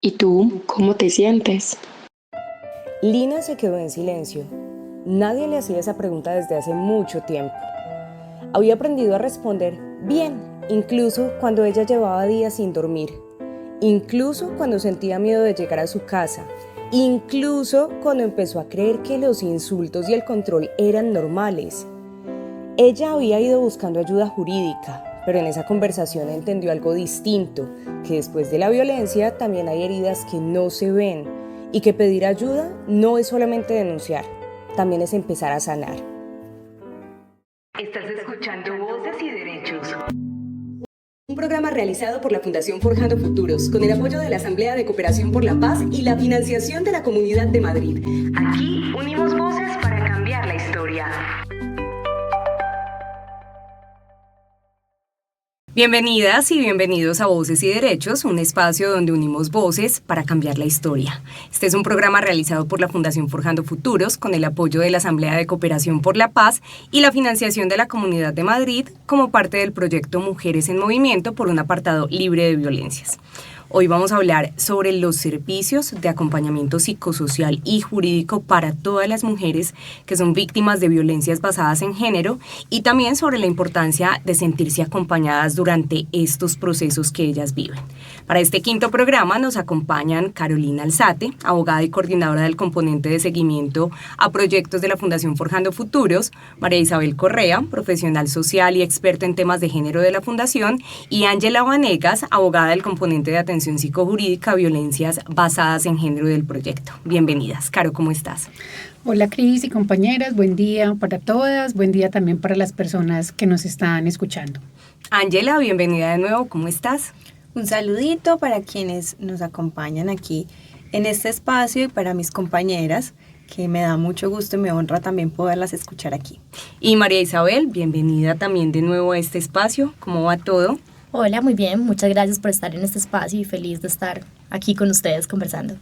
¿Y tú, cómo te sientes? Lina se quedó en silencio. Nadie le hacía esa pregunta desde hace mucho tiempo. Había aprendido a responder bien, incluso cuando ella llevaba días sin dormir, incluso cuando sentía miedo de llegar a su casa, incluso cuando empezó a creer que los insultos y el control eran normales. Ella había ido buscando ayuda jurídica, pero en esa conversación entendió algo distinto, que después de la violencia también hay heridas que no se ven y que pedir ayuda no es solamente denunciar, también es empezar a sanar. Estás escuchando Voces y Derechos. Un programa realizado por la Fundación Forjando Futuros, con el apoyo de la Asamblea de Cooperación por la Paz y la financiación de la Comunidad de Madrid. Aquí unimos voces para cambiar la historia. Bienvenidas y bienvenidos a Voces y Derechos, un espacio donde unimos voces para cambiar la historia. Este es un programa realizado por la Fundación Forjando Futuros con el apoyo de la Asamblea de Cooperación por la Paz y la financiación de la Comunidad de Madrid como parte del proyecto Mujeres en Movimiento por un apartado libre de violencias. Hoy vamos a hablar sobre los servicios de acompañamiento psicosocial y jurídico para todas las mujeres que son víctimas de violencias basadas en género y también sobre la importancia de sentirse acompañadas durante estos procesos que ellas viven. Para este quinto programa nos acompañan Carolina Alzate, abogada y coordinadora del componente de seguimiento a proyectos de la Fundación Forjando Futuros, María Isabel Correa, profesional social y experta en temas de género de la Fundación, y Ángela Vanegas, abogada del componente de atención psicojurídica a violencias basadas en género del proyecto. Bienvenidas. Caro, ¿cómo estás? Hola Cris y compañeras, buen día para todas, buen día también para las personas que nos están escuchando. Ángela, bienvenida de nuevo, ¿cómo estás? Un saludito para quienes nos acompañan aquí en este espacio y para mis compañeras, que me da mucho gusto y me honra también poderlas escuchar aquí. Y María Isabel, bienvenida también de nuevo a este espacio, ¿cómo va todo? Hola, muy bien, muchas gracias por estar en este espacio y feliz de estar aquí con ustedes conversando.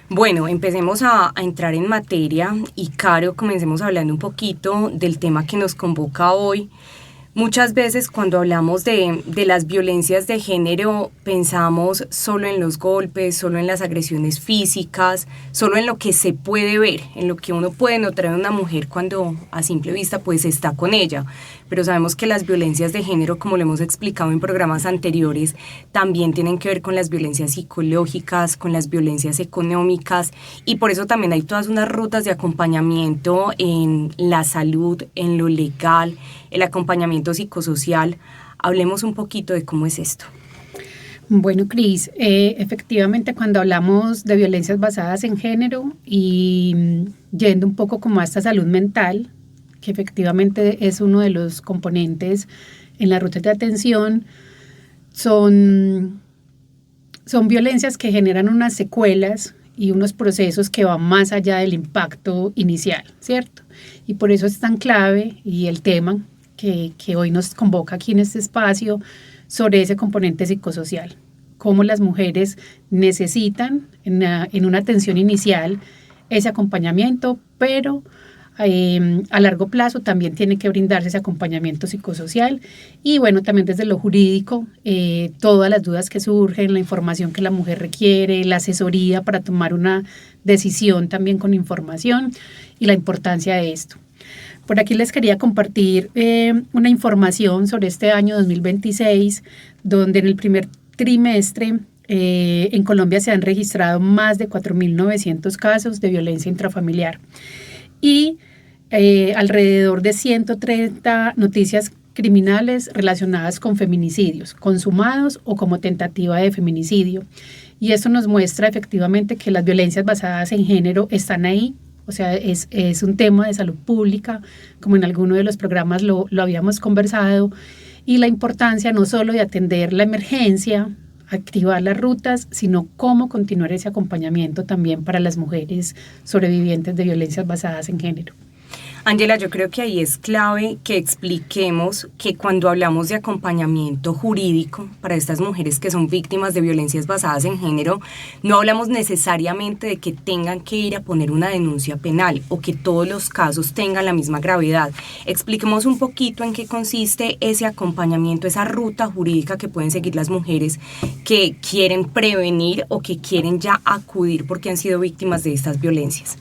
Bueno, empecemos a entrar en materia y Caro, comencemos hablando un poquito del tema que nos convoca hoy. Muchas veces cuando hablamos de las violencias de género pensamos solo en los golpes, solo en las agresiones físicas, solo en lo que se puede ver, en lo que uno puede notar en una mujer cuando a simple vista pues está con ella. Pero sabemos que las violencias de género, como lo hemos explicado en programas anteriores, también tienen que ver con las violencias psicológicas, con las violencias económicas, y por eso también hay todas unas rutas de acompañamiento en la salud, en lo legal, el acompañamiento psicosocial. Hablemos un poquito de cómo es esto. Bueno, Cris, efectivamente cuando hablamos de violencias basadas en género y yendo un poco como a esta salud mental, que efectivamente es uno de los componentes en las rutas de atención, son violencias que generan unas secuelas y unos procesos que van más allá del impacto inicial, ¿cierto? Y por eso es tan clave y el tema que hoy nos convoca aquí en este espacio sobre ese componente psicosocial, cómo las mujeres necesitan en una atención inicial ese acompañamiento, pero a largo plazo también tiene que brindarse ese acompañamiento psicosocial y bueno, también desde lo jurídico, todas las dudas que surgen, la información que la mujer requiere, la asesoría para tomar una decisión también con información y la importancia de esto. Por aquí les quería compartir una información sobre este año 2026, donde en el primer trimestre en Colombia se han registrado más de 4.900 casos de violencia intrafamiliar y alrededor de 130 noticias criminales relacionadas con feminicidios, consumados o como tentativa de feminicidio. Y esto nos muestra efectivamente que las violencias basadas en género están ahí. O sea, es un tema de salud pública, como en alguno de los programas lo habíamos conversado, y la importancia no solo de atender la emergencia, activar las rutas, sino cómo continuar ese acompañamiento también para las mujeres sobrevivientes de violencias basadas en género. Ángela, yo creo que ahí es clave que expliquemos que cuando hablamos de acompañamiento jurídico para estas mujeres que son víctimas de violencias basadas en género, no hablamos necesariamente de que tengan que ir a poner una denuncia penal o que todos los casos tengan la misma gravedad. Expliquemos un poquito en qué consiste ese acompañamiento, esa ruta jurídica que pueden seguir las mujeres que quieren prevenir o que quieren ya acudir porque han sido víctimas de estas violencias.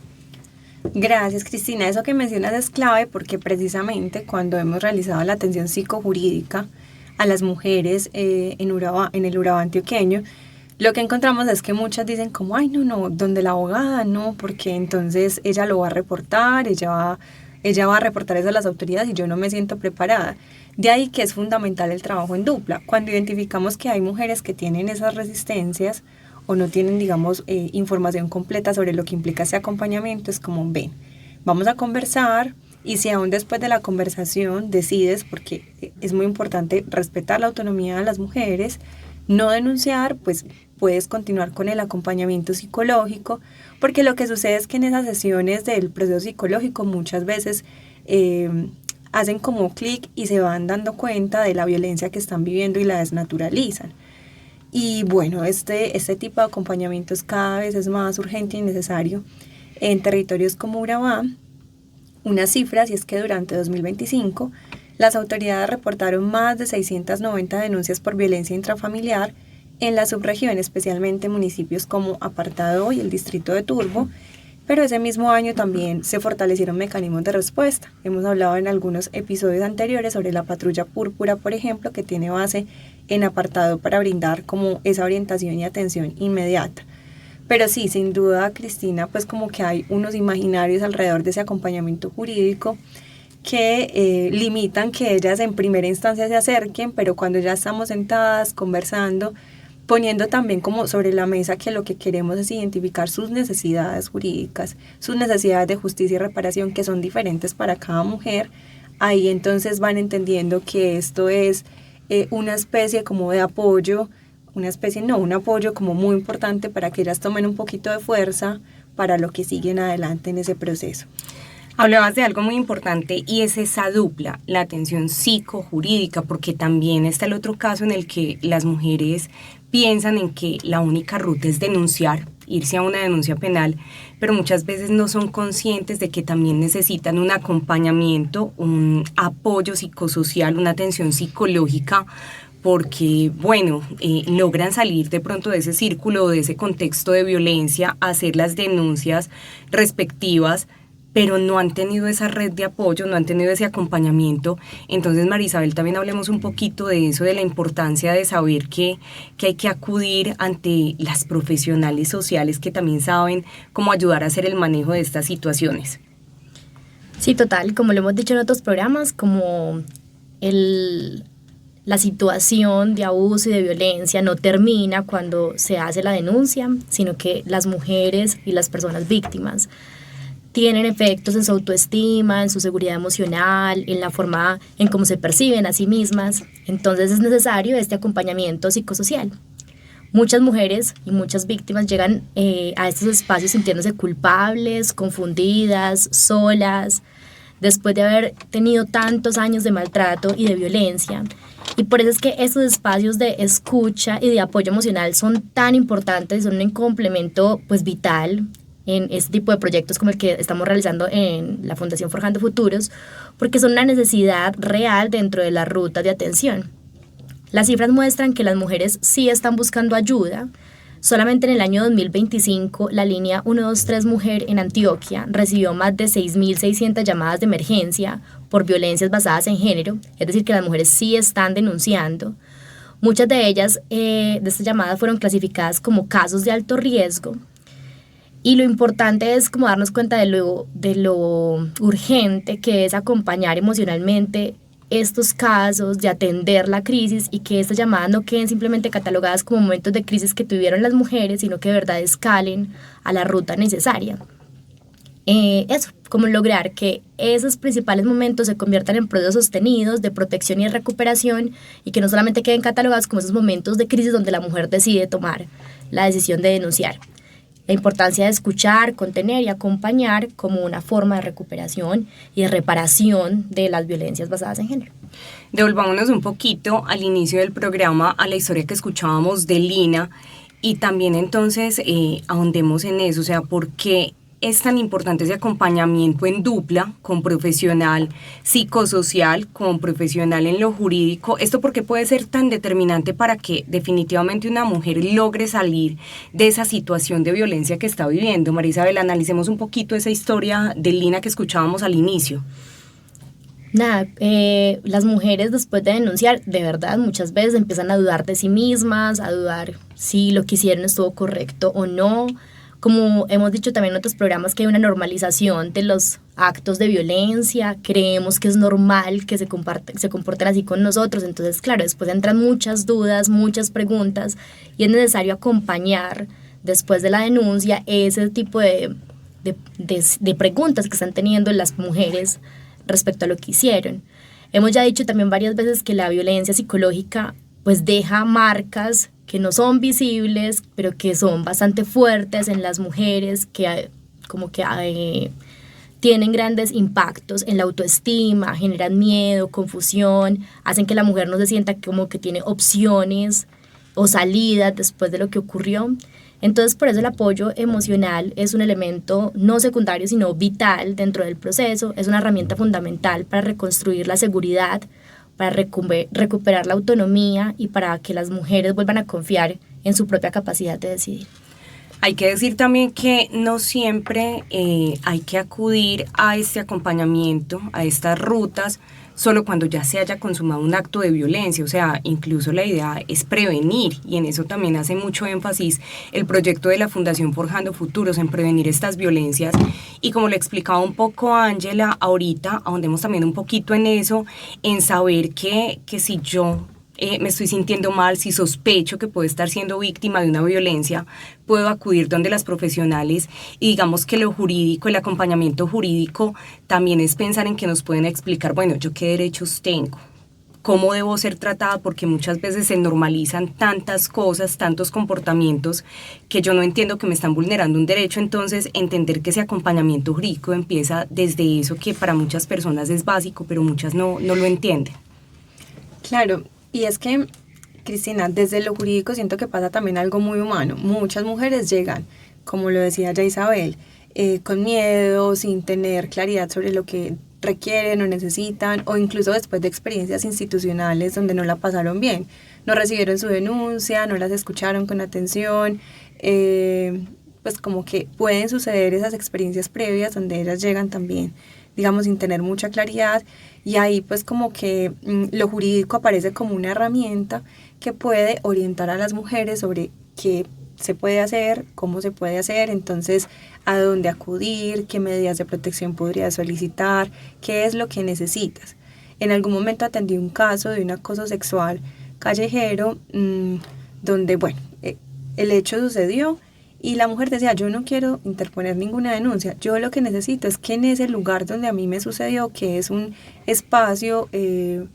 Gracias, Cristina. Eso que mencionas es clave porque precisamente cuando hemos realizado la atención psicojurídica a las mujeres en el Urabá antioqueño, lo que encontramos es que muchas dicen como, ay, no, donde la abogada, no, porque entonces ella lo va a reportar, ella va a reportar eso a las autoridades y yo no me siento preparada. De ahí que es fundamental el trabajo en dupla. Cuando identificamos que hay mujeres que tienen esas resistencias o no tienen, digamos, información completa sobre lo que implica ese acompañamiento, es como, ven, vamos a conversar, y si aún después de la conversación decides, porque es muy importante respetar la autonomía de las mujeres, no denunciar, pues puedes continuar con el acompañamiento psicológico, porque lo que sucede es que en esas sesiones del proceso psicológico muchas veces hacen como clic y se van dando cuenta de la violencia que están viviendo y la desnaturalizan. Y bueno, este tipo de acompañamiento cada vez es más urgente y necesario en territorios como Urabá. Unas cifras, y es que durante 2025 las autoridades reportaron más de 690 denuncias por violencia intrafamiliar en la subregión, especialmente en municipios como Apartado y el distrito de Turbo, pero ese mismo año también se fortalecieron mecanismos de respuesta. Hemos hablado en algunos episodios anteriores sobre la patrulla púrpura, por ejemplo, que tiene base en Apartado para brindar como esa orientación y atención inmediata. Pero sí, sin duda, Cristina, pues como que hay unos imaginarios alrededor de ese acompañamiento jurídico que limitan que ellas en primera instancia se acerquen, pero cuando ya estamos sentadas conversando, poniendo también como sobre la mesa que lo que queremos es identificar sus necesidades jurídicas, sus necesidades de justicia y reparación, que son diferentes para cada mujer, ahí entonces van entendiendo que esto es una especie como de apoyo, un apoyo como muy importante para que ellas tomen un poquito de fuerza para lo que siguen adelante en ese proceso. Hablabas de algo muy importante y es esa dupla, la atención psicojurídica, porque también está el otro caso en el que las mujeres piensan en que la única ruta es denunciar, irse a una denuncia penal, pero muchas veces no son conscientes de que también necesitan un acompañamiento, un apoyo psicosocial, una atención psicológica, porque, bueno, logran salir de pronto de ese círculo, de ese contexto de violencia, hacer las denuncias respectivas, pero no han tenido esa red de apoyo, no han tenido ese acompañamiento. Entonces, María Isabel, también hablemos un poquito de eso, de la importancia de saber que hay que acudir ante las profesionales sociales que también saben cómo ayudar a hacer el manejo de estas situaciones. Sí, total, como lo hemos dicho en otros programas, como la situación de abuso y de violencia no termina cuando se hace la denuncia, sino que las mujeres y las personas víctimas tienen efectos en su autoestima, en su seguridad emocional, en la forma en cómo se perciben a sí mismas. Entonces es necesario este acompañamiento psicosocial. Muchas mujeres y muchas víctimas llegan a estos espacios sintiéndose culpables, confundidas, solas, después de haber tenido tantos años de maltrato y de violencia. Y por eso es que estos espacios de escucha y de apoyo emocional son tan importantes, son un complemento pues vital en este tipo de proyectos como el que estamos realizando en la Fundación Forjando Futuros, porque son una necesidad real dentro de la ruta de atención. Las cifras muestran que las mujeres sí están buscando ayuda. Solamente en el año 2025, la línea 123 Mujer en Antioquia recibió más de 6.600 llamadas de emergencia por violencias basadas en género, es decir, que las mujeres sí están denunciando. Muchas de ellas, de estas llamadas, fueron clasificadas como casos de alto riesgo. Y lo importante es como darnos cuenta de lo urgente que es acompañar emocionalmente estos casos, de atender la crisis y que estas llamadas no queden simplemente catalogadas como momentos de crisis que tuvieron las mujeres, sino que de verdad escalen a la ruta necesaria. Eso, como lograr que esos principales momentos se conviertan en procesos sostenidos de protección y de recuperación y que no solamente queden catalogados como esos momentos de crisis donde la mujer decide tomar la decisión de denunciar. La importancia de escuchar, contener y acompañar como una forma de recuperación y de reparación de las violencias basadas en género. Devolvámonos un poquito al inicio del programa, a la historia que escuchábamos de Lina, y también entonces ahondemos en eso, o sea, ¿por qué es tan importante ese acompañamiento en dupla con profesional psicosocial, con profesional en lo jurídico? ¿Esto por qué puede ser tan determinante para que definitivamente una mujer logre salir de esa situación de violencia que está viviendo? María Isabel, analicemos un poquito esa historia de Lina que escuchábamos al inicio. Nada, las mujeres después de denunciar, de verdad, muchas veces empiezan a dudar de sí mismas, a dudar si lo que hicieron estuvo correcto o no. Como hemos dicho también en otros programas, que hay una normalización de los actos de violencia, creemos que es normal que se comporten así con nosotros, entonces claro, después entran muchas dudas, muchas preguntas, y es necesario acompañar después de la denuncia ese tipo de preguntas que están teniendo las mujeres respecto a lo que hicieron. Hemos ya dicho también varias veces que la violencia psicológica pues deja marcas que no son visibles, pero que son bastante fuertes en las mujeres, que tienen grandes impactos en la autoestima, generan miedo, confusión, hacen que la mujer no se sienta como que tiene opciones o salidas después de lo que ocurrió. Entonces, por eso el apoyo emocional es un elemento no secundario, sino vital dentro del proceso, es una herramienta fundamental para reconstruir la seguridad, para recuperar la autonomía y para que las mujeres vuelvan a confiar en su propia capacidad de decidir. Hay que decir también que no siempre hay que acudir a este acompañamiento, a estas rutas, solo cuando ya se haya consumado un acto de violencia. O sea, incluso la idea es prevenir, y en eso también hace mucho énfasis el proyecto de la Fundación Forjando Futuros, en prevenir estas violencias. Y como le explicaba un poco Ángela ahorita, ahondemos también un poquito en eso, en saber que si yo me estoy sintiendo mal, si sospecho que puedo estar siendo víctima de una violencia, puedo acudir donde las profesionales, y digamos que lo jurídico, el acompañamiento jurídico también es pensar en que nos pueden explicar, bueno, yo qué derechos tengo, cómo debo ser tratada, porque muchas veces se normalizan tantas cosas, tantos comportamientos, que yo no entiendo que me están vulnerando un derecho. Entonces entender que ese acompañamiento jurídico empieza desde eso, que para muchas personas es básico, pero muchas no lo entienden. Claro. Y es que, Cristina, desde lo jurídico siento que pasa también algo muy humano. Muchas mujeres llegan, como lo decía ya Isabel, con miedo, sin tener claridad sobre lo que requieren o necesitan, o incluso después de experiencias institucionales donde no la pasaron bien. No recibieron su denuncia, no las escucharon con atención, pues como que pueden suceder esas experiencias previas donde ellas llegan también, digamos, sin tener mucha claridad, y ahí pues como que lo jurídico aparece como una herramienta que puede orientar a las mujeres sobre qué se puede hacer, cómo se puede hacer, entonces a dónde acudir, qué medidas de protección podrías solicitar, qué es lo que necesitas. En algún momento atendí un caso de un acoso sexual callejero, donde, bueno, el hecho sucedió, y la mujer decía, yo no quiero interponer ninguna denuncia, yo lo que necesito es que en ese lugar donde a mí me sucedió, que es un espacio que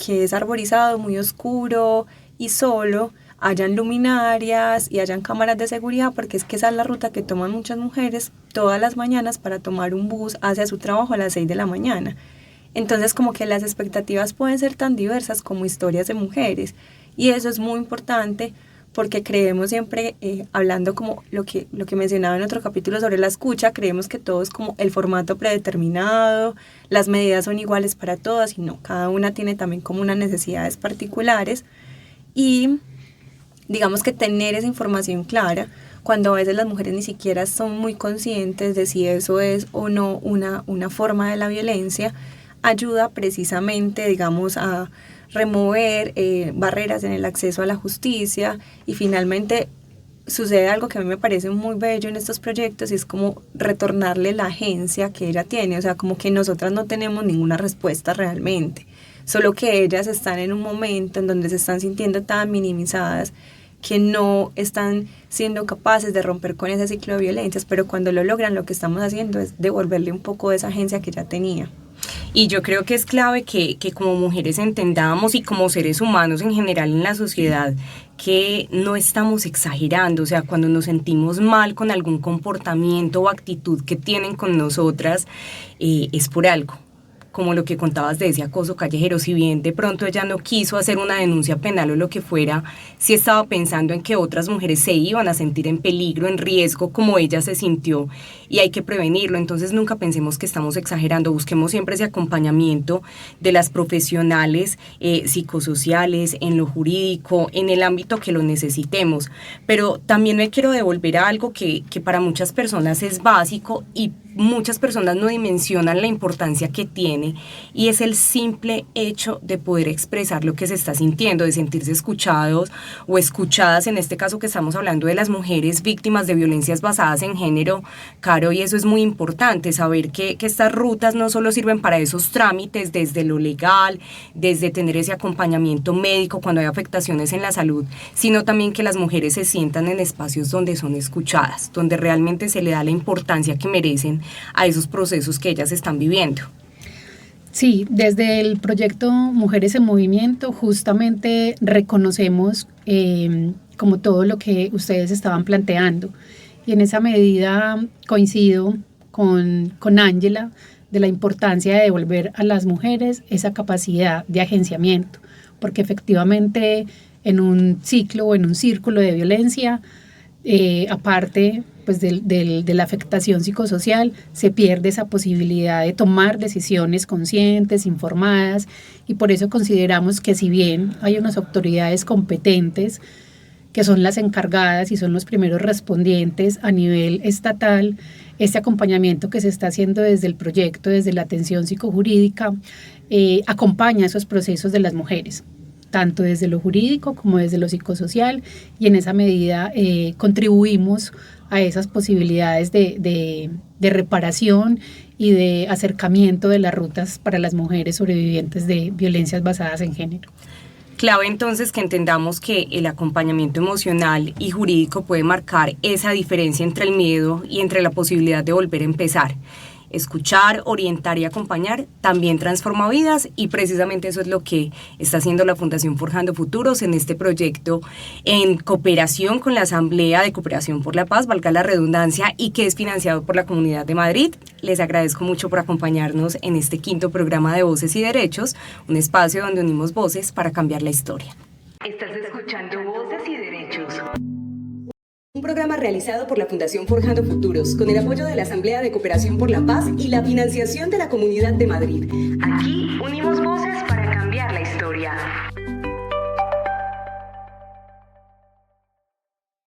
es arborizado, muy oscuro y solo, hayan luminarias y hayan cámaras de seguridad, porque es que esa es la ruta que toman muchas mujeres todas las mañanas para tomar un bus hacia su trabajo a las 6 de la mañana. Entonces como que las expectativas pueden ser tan diversas como historias de mujeres, y eso es muy importante, porque creemos siempre, hablando como lo que mencionaba en otro capítulo sobre la escucha, creemos que todo es como el formato predeterminado, las medidas son iguales para todas, y no, cada una tiene también como unas necesidades particulares, y digamos que tener esa información clara, cuando a veces las mujeres ni siquiera son muy conscientes de si eso es o no una forma de la violencia, ayuda precisamente, digamos, a remover barreras en el acceso a la justicia. Y finalmente sucede algo que a mí me parece muy bello en estos proyectos, y es como retornarle la agencia que ella tiene, o sea, como que nosotras no tenemos ninguna respuesta realmente, solo que ellas están en un momento en donde se están sintiendo tan minimizadas que no están siendo capaces de romper con ese ciclo de violencias, pero cuando lo logran, lo que estamos haciendo es devolverle un poco de esa agencia que ya tenía. Y yo creo que es clave que como mujeres entendamos y como seres humanos en general en la sociedad que no estamos exagerando, o sea, cuando nos sentimos mal con algún comportamiento o actitud que tienen con nosotras, es por algo. Como lo que contabas de ese acoso callejero, si bien de pronto ella no quiso hacer una denuncia penal o lo que fuera, sí estaba pensando en que otras mujeres se iban a sentir en peligro, en riesgo, como ella se sintió, y hay que prevenirlo. Entonces nunca pensemos que estamos exagerando, busquemos siempre ese acompañamiento de las profesionales psicosociales, en lo jurídico, en el ámbito que lo necesitemos. Pero también me quiero devolver a algo que para muchas personas es básico y muchas personas no dimensionan la importancia que tiene, y es el simple hecho de poder expresar lo que se está sintiendo, de sentirse escuchados o escuchadas, en este caso que estamos hablando de las mujeres víctimas de violencias basadas en género, Caro, y eso es muy importante, saber que estas rutas no solo sirven para esos trámites desde lo legal, desde tener ese acompañamiento médico cuando hay afectaciones en la salud, sino también que las mujeres se sientan en espacios donde son escuchadas, donde realmente se le da la importancia que merecen a esos procesos que ellas están viviendo. Sí, desde el proyecto Mujeres en Movimiento justamente reconocemos como todo lo que ustedes estaban planteando, y en esa medida coincido con Ángela de la importancia de devolver a las mujeres esa capacidad de agenciamiento, porque efectivamente en un ciclo o en un círculo de violencia, aparte pues de la afectación psicosocial, se pierde esa posibilidad de tomar decisiones conscientes, informadas, y por eso consideramos que si bien hay unas autoridades competentes que son las encargadas y son los primeros respondientes a nivel estatal, este acompañamiento que se está haciendo desde el proyecto, desde la atención psicojurídica, acompaña esos procesos de las mujeres, tanto desde lo jurídico como desde lo psicosocial, y en esa medida contribuimos a esas posibilidades de reparación y de acercamiento de las rutas para las mujeres sobrevivientes de violencias basadas en género. Clave entonces que entendamos que el acompañamiento emocional y jurídico puede marcar esa diferencia entre el miedo y entre la posibilidad de volver a empezar. Escuchar, orientar y acompañar también transforma vidas, y precisamente eso es lo que está haciendo la Fundación Forjando Futuros en este proyecto en cooperación con la Asamblea de Cooperación por la Paz, valga la redundancia, y que es financiado por la Comunidad de Madrid. Les agradezco mucho por acompañarnos en este 5º programa de Voces y Derechos, un espacio donde unimos voces para cambiar la historia. Estás escuchando Voces y Derechos. Un programa realizado por la Fundación Forjando Futuros, con el apoyo de la Asamblea de Cooperación por la Paz y la financiación de la Comunidad de Madrid. Aquí unimos voces.